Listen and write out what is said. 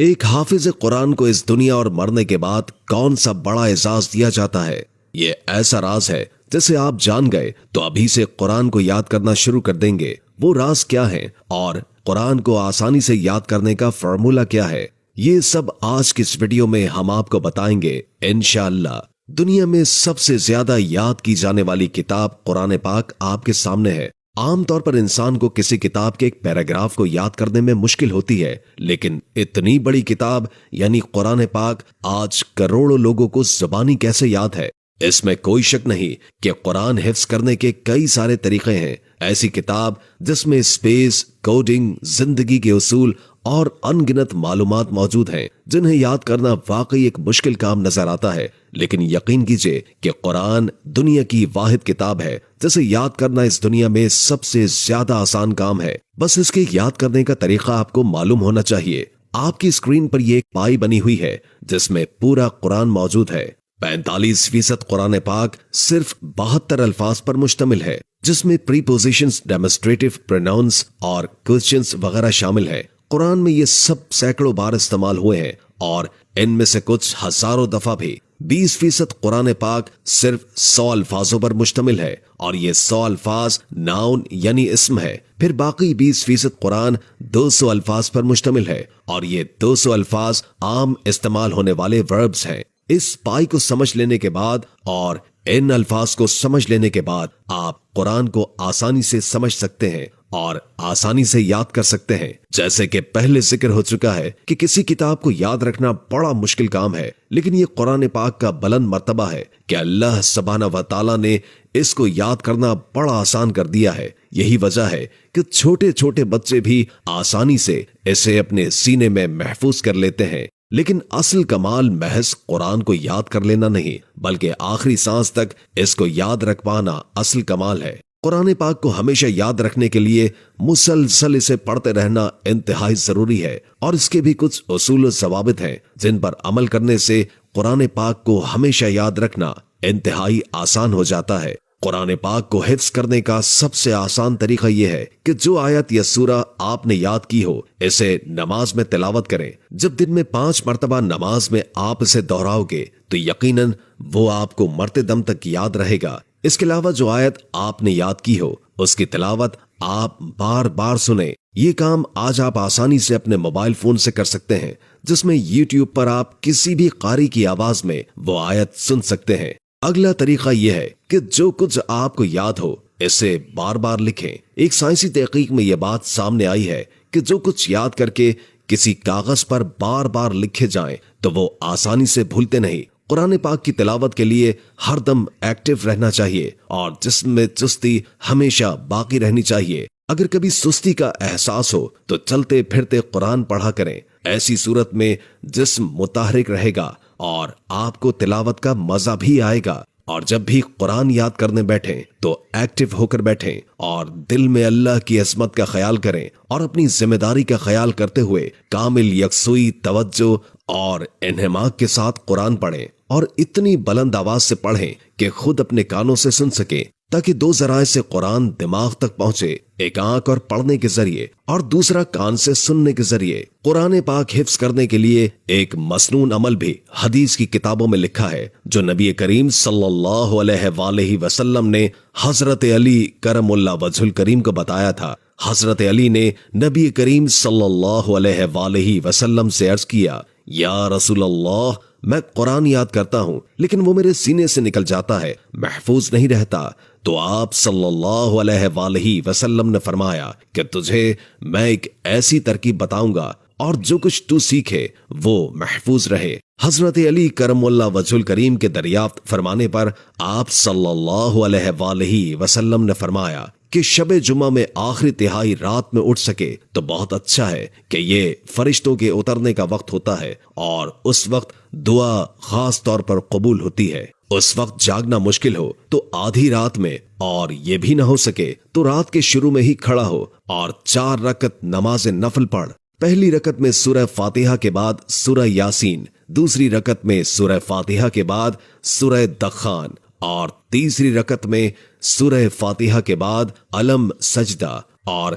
ایک حافظ قرآن کو اس دنیا اور مرنے کے بعد کون سا بڑا اعزاز دیا جاتا ہے؟ یہ ایسا راز ہے جسے آپ جان گئے تو ابھی سے قرآن کو یاد کرنا شروع کر دیں گے۔ وہ راز کیا ہے اور قرآن کو آسانی سے یاد کرنے کا فارمولا کیا ہے، یہ سب آج کی اس ویڈیو میں ہم آپ کو بتائیں گے انشاءاللہ۔ دنیا میں سب سے زیادہ یاد کی جانے والی کتاب قرآن پاک آپ کے سامنے ہے۔ عام طور پر انسان کو کسی کتاب کے ایک پیراگراف کو یاد کرنے میں مشکل ہوتی ہے، لیکن اتنی بڑی کتاب یعنی قرآن پاک آج کروڑوں لوگوں کو زبانی کیسے یاد ہے؟ اس میں کوئی شک نہیں کہ قرآن حفظ کرنے کے کئی سارے طریقے ہیں۔ ایسی کتاب جس میں اسپیس، کوڈنگ، زندگی کے اصول اور ان گنت معلومات موجود ہیں جنہیں یاد کرنا واقعی ایک مشکل کام نظر آتا ہے، لیکن یقین کیجئے کہ قرآن دنیا کی واحد کتاب ہے جسے یاد کرنا اس دنیا میں سب سے زیادہ آسان کام ہے۔ بس اس کے یاد کرنے کا طریقہ آپ کو معلوم ہونا چاہیے۔ آپ کی اسکرین پر یہ ایک پائی بنی ہوئی ہے جس میں پورا قرآن موجود ہے۔ 45% قرآن پاک صرف 72 الفاظ پر مشتمل ہے، جس میں پریپوزیشنز، ڈیمونسٹریٹو پروناؤنس اور کوسچنز وغیرہ شامل ہیں۔ قرآن میں یہ سب سینکڑوں بار استعمال ہوئے ہیں اور ان میں سے کچھ ہزاروں دفعہ بھی۔ 20% قرآن پاک صرف 100 الفاظوں پر مشتمل ہے اور یہ 100 الفاظ ناؤن یعنی اسم ہے۔ پھر باقی 20% قرآن 200 الفاظ پر مشتمل ہے اور یہ 200 الفاظ عام استعمال ہونے والے وربز ہیں۔ اس پائی کو سمجھ لینے کے بعد اور ان الفاظ کو سمجھ لینے کے بعد آپ قرآن کو آسانی سے سمجھ سکتے ہیں اور آسانی سے یاد کر سکتے ہیں۔ جیسے کہ پہلے ذکر ہو چکا ہے کہ کسی کتاب کو یاد رکھنا بڑا مشکل کام ہے، لیکن یہ قرآن پاک کا بلند مرتبہ ہے کہ اللہ سبحانہ و تعالیٰ نے اس کو یاد کرنا بڑا آسان کر دیا ہے۔ یہی وجہ ہے کہ چھوٹے چھوٹے بچے بھی آسانی سے اسے اپنے سینے میں محفوظ کر لیتے ہیں۔ لیکن اصل کمال محض قرآن کو یاد کر لینا نہیں، بلکہ آخری سانس تک اس کو یاد رکھ پانا اصل کمال ہے۔ قرآن پاک کو ہمیشہ یاد رکھنے کے لیے مسلسل اسے پڑھتے رہنا انتہائی ضروری ہے، اور اس کے بھی کچھ اصول و ضوابط ہیں جن پر عمل کرنے سے قرآن پاک کو ہمیشہ یاد رکھنا انتہائی آسان ہو جاتا ہے۔ قرآن پاک کو حفظ کرنے کا سب سے آسان طریقہ یہ ہے کہ جو آیت یا سورہ آپ نے یاد کی ہو اسے نماز میں تلاوت کریں۔ جب دن میں 5 مرتبہ نماز میں آپ اسے دہراؤ گے تو یقیناً وہ آپ کو مرتے دم تک یاد رہے گا۔ اس کے علاوہ جو آیت آپ نے یاد کی ہو اس کی تلاوت آپ بار بار سنیں۔ یہ کام آج آپ آسانی سے اپنے موبائل فون سے کر سکتے ہیں، جس میں یوٹیوب پر آپ کسی بھی قاری کی آواز میں وہ آیت سن سکتے ہیں۔ اگلا طریقہ یہ ہے کہ جو کچھ آپ کو یاد ہو اسے بار بار لکھیں۔ ایک سائنسی تحقیق میں یہ بات سامنے آئی ہے کہ جو کچھ یاد کر کے کسی کاغذ پر بار بار لکھے جائیں تو وہ آسانی سے بھولتے نہیں۔ قرآن پاک کی تلاوت کے لیے ہر دم ایکٹیو رہنا چاہیے اور جسم میں چستی ہمیشہ باقی رہنی چاہیے۔ اگر کبھی سستی کا احساس ہو تو چلتے پھرتے قرآن پڑھا کریں۔ ایسی صورت میں جسم متحرک رہے گا اور آپ کو تلاوت کا مزہ بھی آئے گا۔ اور جب بھی قرآن یاد کرنے بیٹھیں تو ایکٹیو ہو کر بیٹھیں اور دل میں اللہ کی عظمت کا خیال کریں اور اپنی ذمہ داری کا خیال کرتے ہوئے کامل یکسوئی، توجہ اور انہماک کے ساتھ قرآن پڑھیں، اور اتنی بلند آواز سے پڑھیں کہ خود اپنے کانوں سے سن سکیں، تاکہ 2 ذرائع سے قرآن دماغ تک پہنچے، ایک آنکھ اور پڑھنے کے ذریعے اور دوسرا کان سے سننے کے ذریعے۔ قرآن پاک حفظ کرنے کے لیے ایک مسنون عمل بھی حدیث کی کتابوں میں لکھا ہے جو نبی کریم صلی اللہ علیہ وآلہ وسلم نے حضرت علی کرم اللہ وجہ الکریم کو بتایا تھا۔ حضرت علی نے نبی کریم صلی اللہ علیہ وآلہ وسلم سے عرض کیا، یا رسول اللہ، میں قرآن یاد کرتا ہوں لیکن وہ میرے سینے سے نکل جاتا ہے، محفوظ نہیں رہتا۔ تو آپ صلی اللہ علیہ وآلہ وسلم نے فرمایا کہ تجھے میں ایک ایسی ترکیب بتاؤں گا اور جو کچھ تو سیکھے وہ محفوظ رہے۔ حضرت علی کرم اللہ وجہ الکریم کے دریافت فرمانے پر آپ صلی اللہ علیہ وآلہ وسلم نے فرمایا کہ شب جمعہ میں آخری تہائی رات میں اٹھ سکے تو بہت اچھا ہے کہ یہ فرشتوں کے اترنے کا وقت ہوتا ہے اور اس وقت دعا خاص طور پر قبول ہوتی ہے۔ اس وقت جاگنا مشکل ہو تو آدھی رات میں، اور یہ بھی نہ ہو سکے تو رات کے شروع میں ہی کھڑا ہو اور 4 رکعت نماز نفل پڑھ۔ پہلی رکعت میں سورہ فاتحہ کے بعد سورہ یاسین، دوسری رکعت میں سورہ فاتحہ کے بعد سورہ دخان، اور تیسری رکعت میں سورہ فاتحہ کے بعد علم سجدہ، اور